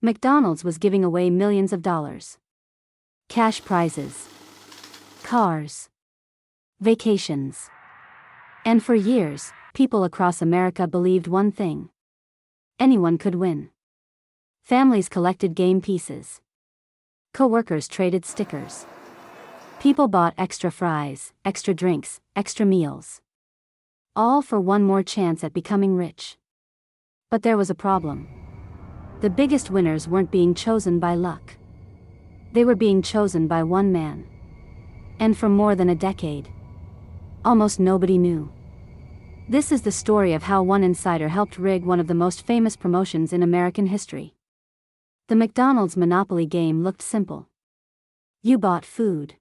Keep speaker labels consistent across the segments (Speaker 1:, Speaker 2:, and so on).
Speaker 1: McDonald's was giving away millions of dollars. Cash prizes. Cars. Vacations. And for years, people across America believed one thing. Anyone could win. Families collected game pieces. Co-workers traded stickers. People bought extra fries, extra drinks, extra meals. All for one more chance at becoming rich. But there was a problem. The biggest winners weren't being chosen by luck. They were being chosen by one man. And for more than a decade, almost nobody knew. This is the story of how one insider helped rig one of the most famous promotions in American history. The McDonald's Monopoly game looked simple. You bought food.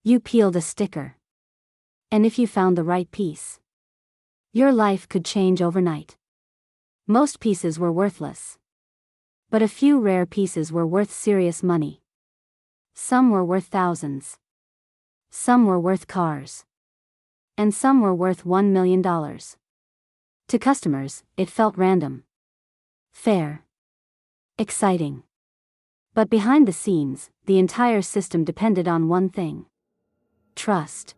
Speaker 1: You peeled a sticker. And if you found the right piece, your life could change overnight. Most pieces were worthless. But a few rare pieces were worth serious money. Some were worth thousands. Some were worth cars. And some were worth $1 million. To customers, it felt random. Fair. Exciting. But behind the scenes, the entire system depended on one thing. Trust.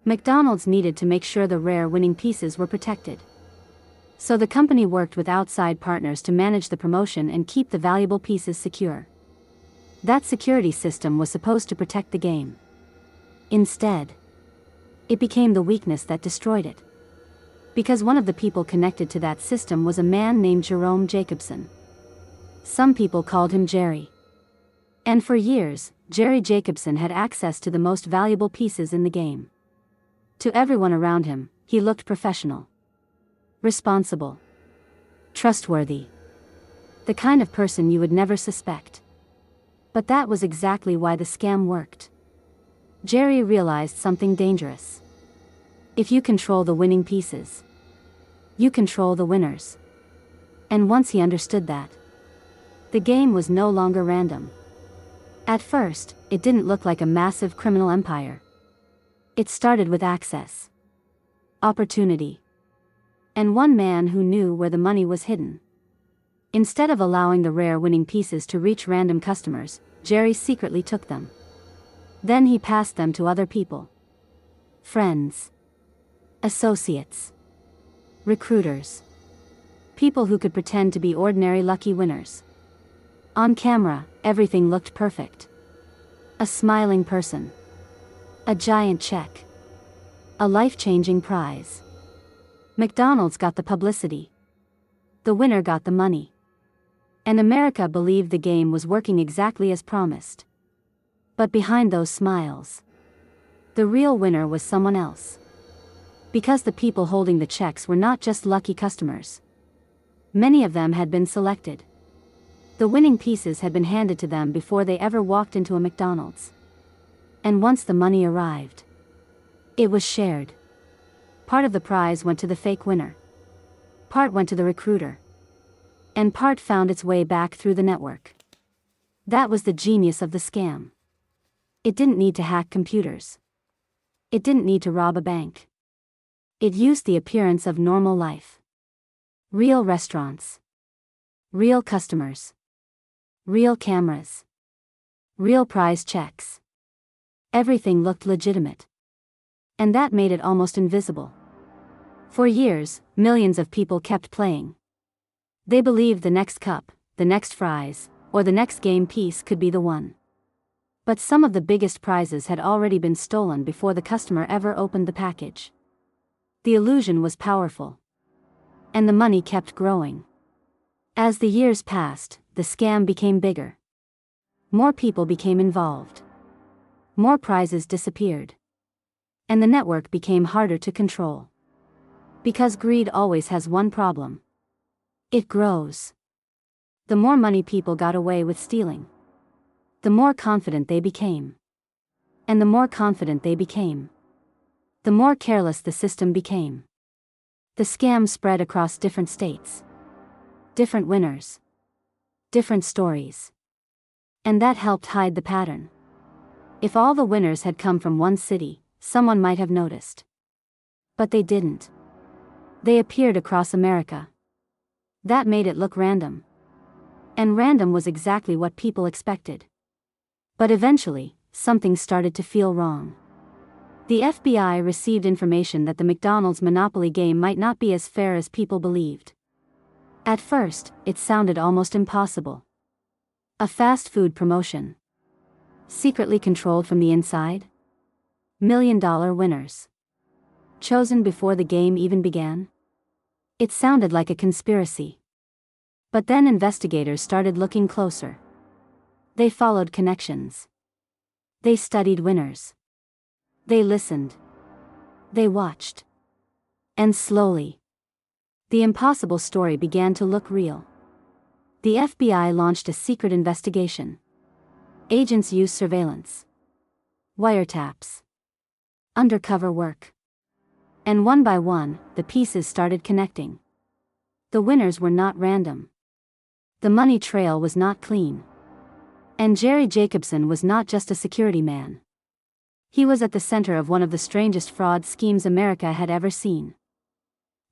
Speaker 1: McDonald's needed to make sure the rare winning pieces were protected. So the company worked with outside partners to manage the promotion and keep the valuable pieces secure. That security system was supposed to protect the game. Instead, it became the weakness that destroyed it. Because one of the people connected to that system was a man named Jerome Jacobson. Some people called him Jerry. And for years, Jerry Jacobson had access to the most valuable pieces in the game. To everyone around him, he looked professional. Responsible. Trustworthy. The kind of person you would never suspect. But that was exactly why the scam worked. Jerry realized something dangerous. If you control the winning pieces, you control the winners. And once he understood that, the game was no longer random. At first, it didn't look like a massive criminal empire. It started with access, opportunity, and one man who knew where the money was hidden. Instead of allowing the rare winning pieces to reach random customers, Jerry secretly took them. Then he passed them to other people. Friends. Associates. Recruiters. People who could pretend to be ordinary lucky winners. On camera, everything looked perfect. A smiling person. A giant check. A life-changing prize. McDonald's got the publicity. The winner got the money. And America believed the game was working exactly as promised. But behind those smiles, the real winner was someone else. Because the people holding the checks were not just lucky customers. Many of them had been selected. The winning pieces had been handed to them before they ever walked into a McDonald's. And once the money arrived, it was shared. Part of the prize went to the fake winner. Part went to the recruiter. And part found its way back through the network. That was the genius of the scam. It didn't need to hack computers. It didn't need to rob a bank. It used the appearance of normal life. Real restaurants. Real customers. Real cameras. Real prize checks. Everything looked legitimate. And that made it almost invisible. For years, millions of people kept playing. They believed the next cup, the next fries, or the next game piece could be the one. But some of the biggest prizes had already been stolen before the customer ever opened the package. The illusion was powerful. And the money kept growing. As the years passed, the scam became bigger. More people became involved. More prizes disappeared. And the network became harder to control. Because greed always has one problem. It grows. The more money people got away with stealing, the more confident they became. And the more confident they became, the more careless the system became. The scam spread across different states. Different winners. Different stories. And that helped hide the pattern. If all the winners had come from one city, someone might have noticed. But they didn't. They appeared across America. That made it look random. And random was exactly what people expected. But eventually, something started to feel wrong. The FBI received information that the McDonald's Monopoly game might not be as fair as people believed. At first, it sounded almost impossible. A fast food promotion. Secretly controlled from the inside? $1 million winners. Chosen before the game even began? It sounded like a conspiracy. But then investigators started looking closer. They followed connections. They studied winners. They listened. They watched. And slowly, the impossible story began to look real. The FBI launched a secret investigation. Agents used surveillance, wiretaps, undercover work. And one by one, the pieces started connecting. The winners were not random. The money trail was not clean. And Jerry Jacobson was not just a security man. He was at the center of one of the strangest fraud schemes America had ever seen.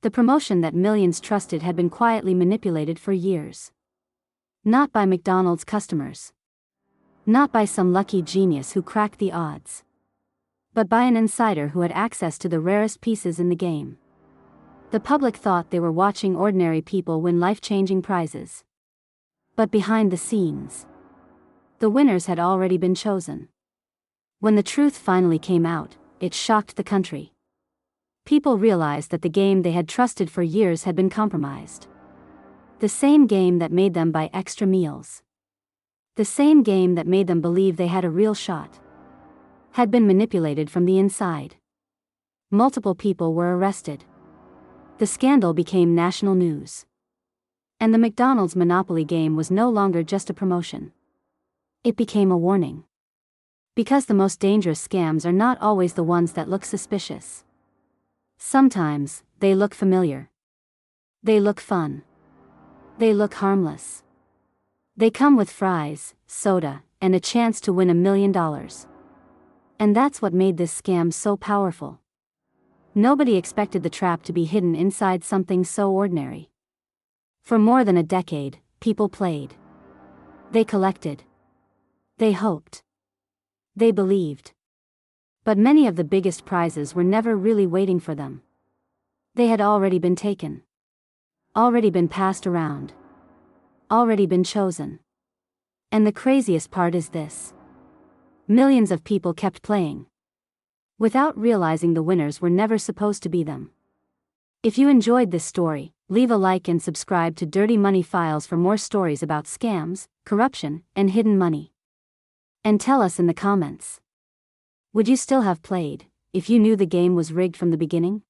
Speaker 1: The promotion that millions trusted had been quietly manipulated for years. Not by McDonald's customers. Not by some lucky genius who cracked the odds. But by an insider who had access to the rarest pieces in the game. The public thought they were watching ordinary people win life-changing prizes. But behind the scenes, the winners had already been chosen. When the truth finally came out, it shocked the country. People realized that the game they had trusted for years had been compromised. The same game that made them buy extra meals. The same game that made them believe they had a real shot. Had been manipulated from the inside. Multiple people were arrested. The scandal became national news. And the McDonald's Monopoly game was no longer just a promotion. It became a warning. Because the most dangerous scams are not always the ones that look suspicious. Sometimes, they look familiar. They look fun. They look harmless. They come with fries, soda, and a chance to win $1 million. And that's what made this scam so powerful. Nobody expected the trap to be hidden inside something so ordinary. For more than a decade, people played. They collected. They hoped. They believed. But many of the biggest prizes were never really waiting for them. They had already been taken. Already been passed around. Already been chosen. And the craziest part is this. Millions of people kept playing. Without realizing the winners were never supposed to be them. If you enjoyed this story, leave a like and subscribe to Dirty Money Files for more stories about scams, corruption, and hidden money. And tell us in the comments. Would you still have played, if you knew the game was rigged from the beginning?